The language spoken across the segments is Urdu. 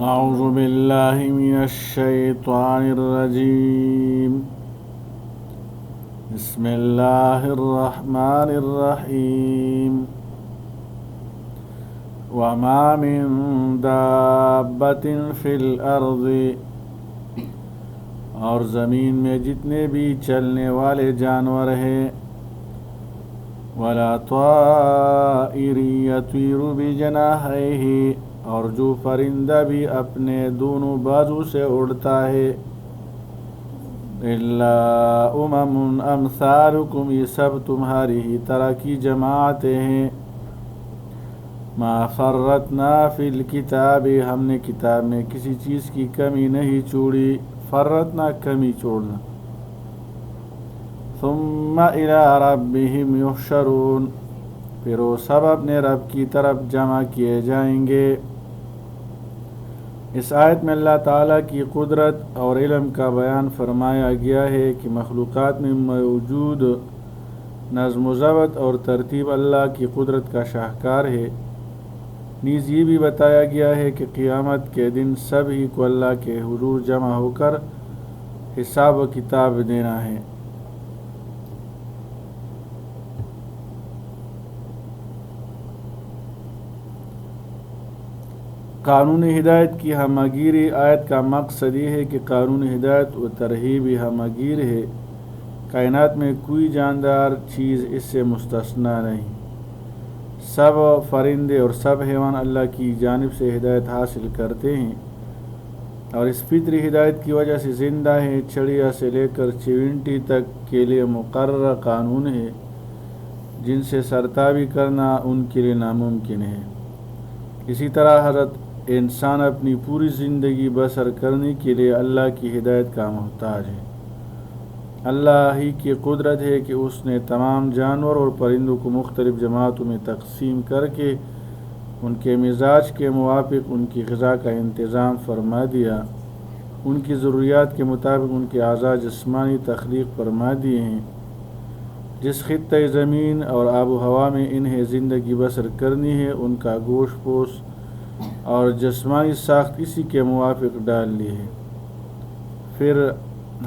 أعوذ بالله من الشيطان الرجيم. بسم الله الرحمن الرحيم. وما من دابة في الأرض، اور زمین میں جتنے بھی چلنے والے جانور ہیں، ولا طائر يطير بجناحيه، اور جو پرندہ بھی اپنے دونوں بازو سے اڑتا ہے، الا امثالکم، یہ سب تمہاری ہی طرح کی جماعتیں ہیں. ما فرطنا فی الکتاب، ہم نے کتاب میں کسی چیز کی کمی نہیں چھوڑی. فرطنا کمی چھوڑنا. ثم الى ربهم یحشرون، پھر وہ سب اپنے رب کی طرف جمع کیے جائیں گے. اس آیت میں اللہ تعالیٰ کی قدرت اور علم کا بیان فرمایا گیا ہے کہ مخلوقات میں موجود نظم و ضبط اور ترتیب اللہ کی قدرت کا شاہکار ہے. نیز یہ بھی بتایا گیا ہے کہ قیامت کے دن سب ہی کو اللہ کے حضور جمع ہو کر حساب و کتاب دینا ہے. قانون ہدایت کی ہمہ-گیری. آیت کا مقصد یہ ہے کہ قانون ہدایت و ترہیبی ہمہ-گیر ہے. کائنات میں کوئی جاندار چیز اس سے مستثنیٰ نہیں. سب فرندے اور سب حیوان اللہ کی جانب سے ہدایت حاصل کرتے ہیں اور اس فطری ہدایت کی وجہ سے زندہ ہیں. چڑیا سے لے کر چیونٹی تک کے لیے مقررہ قانون ہے جن سے سرتابی کرنا ان کے لیے ناممکن ہے. اسی طرح حضرت انسان اپنی پوری زندگی بسر کرنے کے لیے اللہ کی ہدایت کا محتاج ہے. اللہ ہی کی قدرت ہے کہ اس نے تمام جانور اور پرندوں کو مختلف جماعتوں میں تقسیم کر کے ان کے مزاج کے موافق ان کی غذا کا انتظام فرما دیا. ان کی ضروریات کے مطابق ان کے اعضاء جسمانی تخلیق فرما دیے ہیں. جس خطۂ زمین اور آب و ہوا میں انہیں زندگی بسر کرنی ہے، ان کا گوشت پوش اور جسمانی ساخت اسی کے موافق ڈال لی ہے. پھر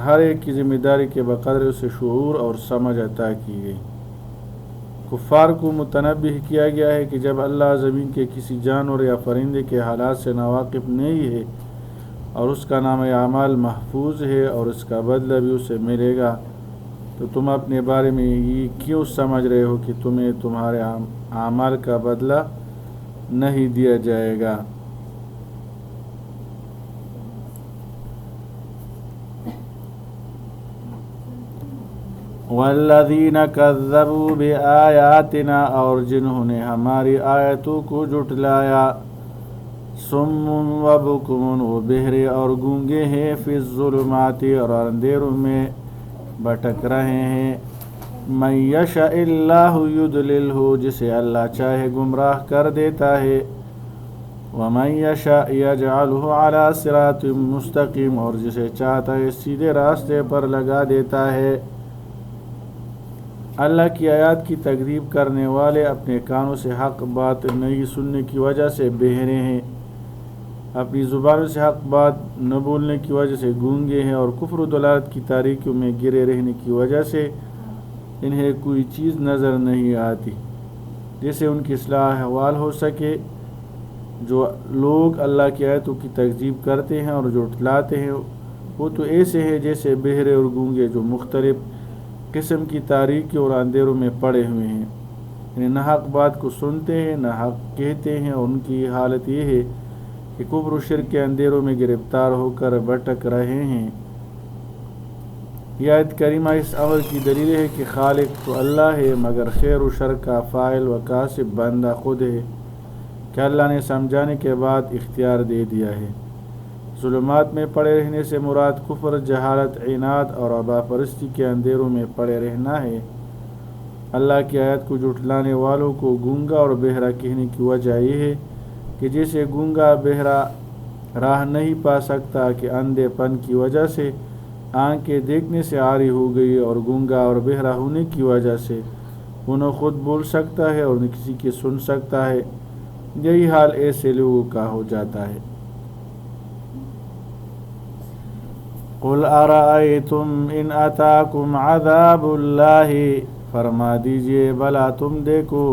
ہر ایک کی ذمہ داری کے بقدر اسے شعور اور سمجھ عطا کی گئی. کفار کو متنبہ کیا گیا ہے کہ جب اللہ زمین کے کسی جانور یا پرندے کے حالات سے ناواقف نہیں ہے اور اس کا نام اعمال محفوظ ہے اور اس کا بدلہ بھی اسے ملے گا، تو تم اپنے بارے میں یہ کیوں سمجھ رہے ہو کہ تمہیں تمہارے اعمال کا بدلہ نہیں دیا جائے گا؟ والذین کذبوا بآیاتنا، اور جنہوں نے ہماری آیتوں کو جھٹلایا. صم و بکم، وہ بہرے اور گونگے ہیں. فی الظلمات، اور اندھیروں میں بھٹک رہے ہیں. من یشاء اللہ یضللہ، جسے اللہ چاہے گمراہ کر دیتا ہے. ومن یشاء یجعلہ علی صراط مستقیم، اور جسے چاہتا ہے سیدھے راستے پر لگا دیتا ہے. اللہ کی آیات کی تکذیب کرنے والے اپنے کانوں سے حق بات نہیں سننے کی وجہ سے بہرے ہیں، اپنی زبانوں سے حق بات نہ بولنے کی وجہ سے گونگے ہیں، اور کفر و ضلالت کی تاریکیوں میں گرے رہنے کی وجہ سے انہیں کوئی چیز نظر نہیں آتی جس سے ان کی اصلاح احوال ہو سکے. جو لوگ اللہ کی آیتوں کی تکذیب کرتے ہیں اور جھٹلاتے ہیں وہ تو ایسے ہیں جیسے بہرے اور گونگے جو مختلف قسم کی تاریکی اور اندھیروں میں پڑے ہوئے ہیں. یعنی نہ حق بات کو سنتے ہیں نہ حق کہتے ہیں، اور ان کی حالت یہ ہے کہ کفر و شرک کے اندھیروں میں گرفتار ہو کر بھٹک رہے ہیں. یہ آیت کریمہ اس امر کی دلیل ہے کہ خالق تو اللہ ہے مگر خیر و شر کا فاعل و کاسب بندہ خود ہے، کہ اللہ نے سمجھانے کے بعد اختیار دے دیا ہے. ظلمات میں پڑے رہنے سے مراد کفر، جہالت، عناد اور ابا پرستی کے اندھیروں میں پڑے رہنا ہے. اللہ کی آیت کو جھٹلانے والوں کو گونگا اور بہرا کہنے کی وجہ یہ ہے کہ جیسے گونگا بہرا راہ نہیں پا سکتا کہ اندھے پن کی وجہ سے آنکھیں دیکھنے سے عاری ہو گئی، اور گونگا اور بہرا ہونے کی وجہ سے وہ نہ خود بول سکتا ہے اور نہ کسی کی سن سکتا ہے. یہی حال ایسے لوگوں کا ہو جاتا ہے. قل ارأیتم ان اتاکم عذاب اللہ، فرما دیجئے بھلا تم دیکھو،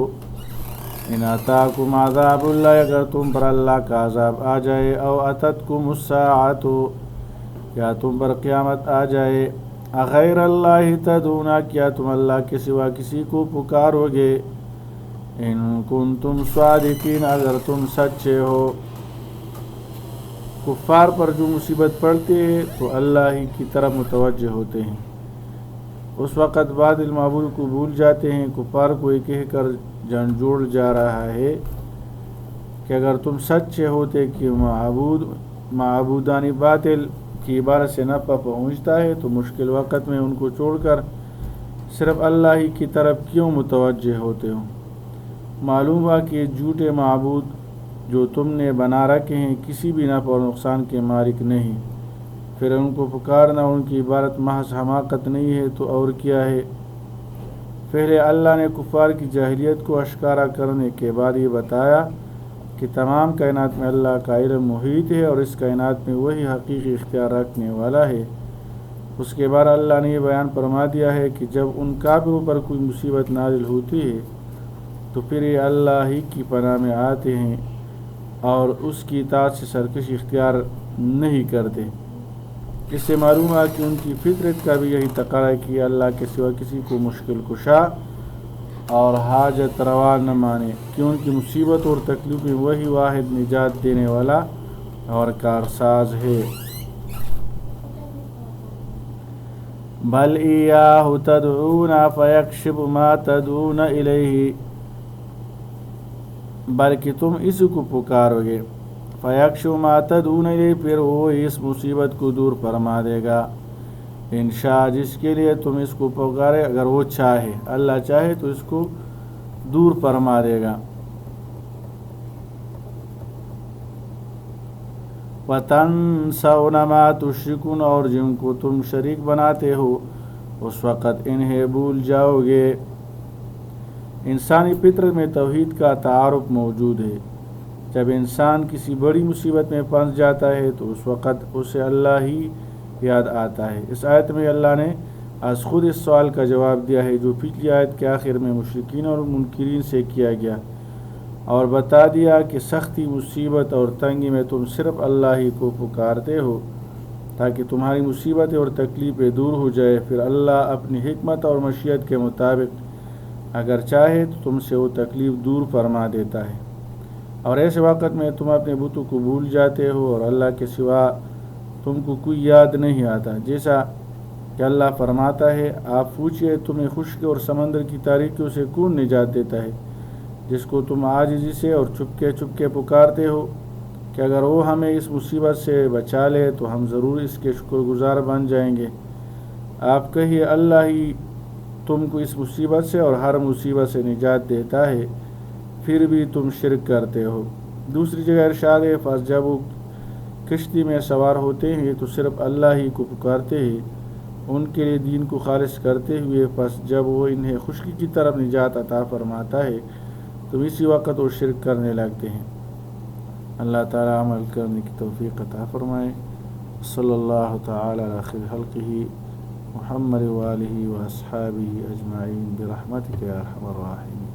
ان اتاکم عذاب اللہ، اگر تم پر اللہ کا عذاب آ جائے، او اتتکم الساعۃ، یا تم پر قیامت آ جائے، اغیر اللہ تدعون، کیا تم اللہ کے سوا کسی کو پکارو گے، ان کنتم صادقین، اگر تم سچے ہو۔ کفار پر جو مصیبت پڑتی ہے تو اللہ ہی کی طرف متوجہ ہوتے ہیں، اس وقت بعد المعبود کو بھول جاتے ہیں۔ کفار کو یہ کہہ کر جھنجھوڑ جا رہا ہے کہ اگر تم سچے ہوتے کہ معبودان باطل کی عبادت سے نفع پہنچتا ہے تو مشکل وقت میں ان کو چھوڑ کر صرف اللہ ہی کی طرف کیوں متوجہ ہوتے ہو؟ معلوم ہوا کہ جھوٹے معبود جو تم نے بنا رکھے ہیں کسی بھی نفع اور نقصان کے مالک نہیں، پھر ان کو پکارنا ان کی عبادت محض حماقت نہیں ہے تو اور کیا ہے؟ پہلے اللہ نے کفار کی جاہلیت کو اشکارا کرنے کے بعد یہ بتایا کہ تمام کائنات میں اللہ کا علم محیط ہے اور اس کائنات میں وہی حقیقی اختیار رکھنے والا ہے۔ اس کے بعد اللہ نے یہ بیان فرما دیا ہے کہ جب ان کافروں پر کوئی مصیبت نازل ہوتی ہے تو پھر یہ اللہ ہی کی پناہ میں آتے ہیں اور اس کی اطاعت سے سرکشی اختیار نہیں کرتے۔ اس سے معلوم ہے کہ ان کی فطرت کا بھی یہی تقاضا ہے کہ اللہ کے سوا کسی کو مشکل کشا اور حاجت روا نہ مانے، کہ ان کی مصیبت اور تکلیف میں وہی واحد نجات دینے والا اور کارساز ہے۔ بل ایاہ تدعون فیکشف ما تدعون الیہ، بلکہ تم اس کو پکارو گے، فیکشف ما تدعون الیہ، پھر وہ اس مصیبت کو دور فرما دے گا، انشاء، جس کے لیے تم اس کو پکارے، اگر وہ چاہے، اللہ چاہے تو اس کو دور فرما دے گا۔ وَتَنْسَوْنَ مَا تُشْرِكُونَ، اور جن کو تم شریک بناتے ہو اس وقت انہیں بھول جاؤ گے۔ انسانی فطرت میں توحید کا تعارف موجود ہے۔ جب انسان کسی بڑی مصیبت میں پھنس جاتا ہے تو اس وقت اسے اللہ ہی یاد آتا ہے۔ اس آیت میں اللہ نے از خود اس سوال کا جواب دیا ہے جو پچھلی آیت کے آخر میں مشرکین اور منکرین سے کیا گیا، اور بتا دیا کہ سختی، مصیبت اور تنگی میں تم صرف اللہ ہی کو پکارتے ہو تاکہ تمہاری مصیبتیں اور تکلیفیں دور ہو جائے۔ پھر اللہ اپنی حکمت اور مشیت کے مطابق اگر چاہے تو تم سے وہ تکلیف دور فرما دیتا ہے، اور ایسے وقت میں تم اپنے بتوں کو بھول جاتے ہو اور اللہ کے سوا تم کو کوئی یاد نہیں آتا۔ جیسا کہ اللہ فرماتا ہے، آپ پوچھئے تمہیں خشکی اور سمندر کی تاریکیوں سے کون نجات دیتا ہے، جس کو تم عاجزی سے اور چپکے چپکے پکارتے ہو، کہ اگر وہ ہمیں اس مصیبت سے بچا لے تو ہم ضرور اس کے شکر گزار بن جائیں گے۔ آپ کہیے اللہ ہی تم کو اس مصیبت سے اور ہر مصیبت سے نجات دیتا ہے، پھر بھی تم شرک کرتے ہو۔ دوسری جگہ ارشاد ہے، پس جب وہ کشتی میں سوار ہوتے ہیں تو صرف اللہ ہی کو پکارتے ہیں، ان کے لیے دین کو خالص کرتے ہوئے، پس جب وہ انہیں خشکی کی طرف نجات عطا فرماتا ہے تو اسی وقت وہ شرک کرنے لگتے ہیں۔ اللہ تعالی عمل کرنے کی توفیق عطا فرمائے۔ صلی اللہ تعالی علی خیر خلقہ محمد وآلہ واصحابہ اجمعین برحمتک یا ارحم الراحمین۔